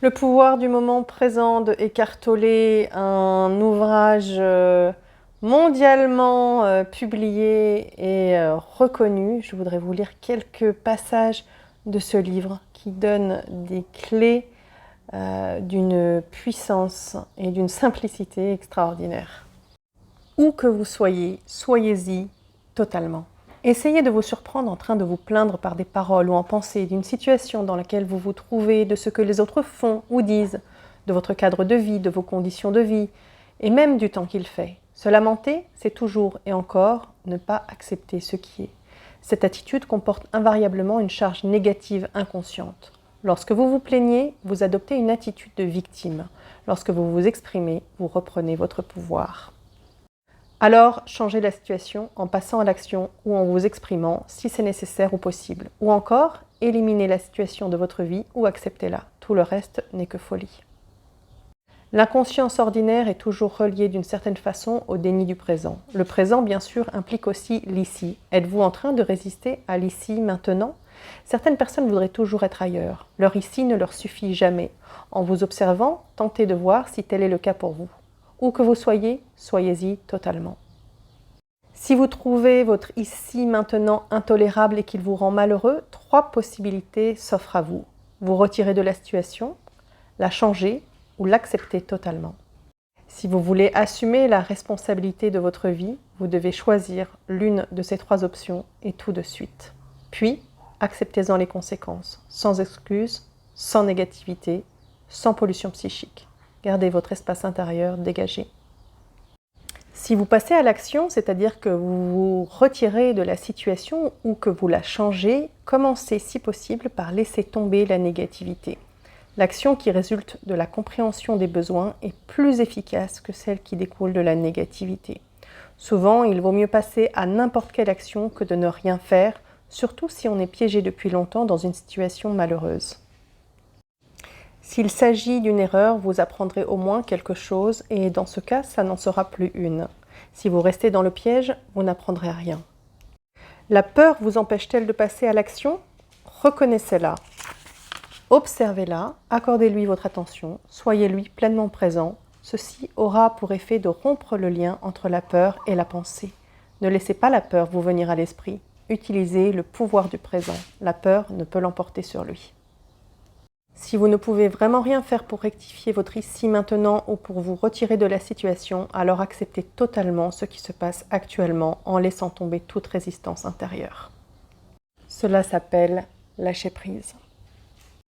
Le pouvoir du moment présent de Eckhart Tolle, un ouvrage mondialement publié et reconnu. Je voudrais vous lire quelques passages de ce livre qui donne des clés d'une puissance et d'une simplicité extraordinaire. Où que vous soyez, soyez-y totalement. Essayez de vous surprendre en train de vous plaindre par des paroles ou en pensée d'une situation dans laquelle vous vous trouvez, de ce que les autres font ou disent, de votre cadre de vie, de vos conditions de vie, et même du temps qu'il fait. Se lamenter, c'est toujours et encore ne pas accepter ce qui est. Cette attitude comporte invariablement une charge négative inconsciente. Lorsque vous vous plaignez, vous adoptez une attitude de victime. Lorsque vous vous exprimez, vous reprenez votre pouvoir. Alors, changez la situation en passant à l'action ou en vous exprimant si c'est nécessaire ou possible. Ou encore, éliminez la situation de votre vie ou acceptez-la. Tout le reste n'est que folie. L'inconscience ordinaire est toujours reliée d'une certaine façon au déni du présent. Le présent, bien sûr, implique aussi l'ici. Êtes-vous en train de résister à l'ici maintenant ? Certaines personnes voudraient toujours être ailleurs. Leur ici ne leur suffit jamais. En vous observant, tentez de voir si tel est le cas pour vous. Où que vous soyez, soyez-y totalement. Si vous trouvez votre ici maintenant intolérable et qu'il vous rend malheureux, 3 possibilités s'offrent à vous. Vous retirer de la situation, la changer ou l'accepter totalement. Si vous voulez assumer la responsabilité de votre vie, vous devez choisir l'une de ces 3 options et tout de suite. Puis, acceptez-en les conséquences, sans excuse, sans négativité, sans pollution psychique. Gardez votre espace intérieur dégagé. Si vous passez à l'action, c'est-à-dire que vous vous retirez de la situation ou que vous la changez, commencez si possible par laisser tomber la négativité. L'action qui résulte de la compréhension des besoins est plus efficace que celle qui découle de la négativité. Souvent, il vaut mieux passer à n'importe quelle action que de ne rien faire, surtout si on est piégé depuis longtemps dans une situation malheureuse. S'il s'agit d'une erreur, vous apprendrez au moins quelque chose et dans ce cas, ça n'en sera plus une. Si vous restez dans le piège, vous n'apprendrez rien. La peur vous empêche-t-elle de passer à l'action ? Reconnaissez-la. Observez-la, accordez-lui votre attention, soyez-lui pleinement présent. Ceci aura pour effet de rompre le lien entre la peur et la pensée. Ne laissez pas la peur vous venir à l'esprit. Utilisez le pouvoir du présent. La peur ne peut l'emporter sur lui. Si vous ne pouvez vraiment rien faire pour rectifier votre ici maintenant ou pour vous retirer de la situation, alors acceptez totalement ce qui se passe actuellement en laissant tomber toute résistance intérieure. Cela s'appelle lâcher prise.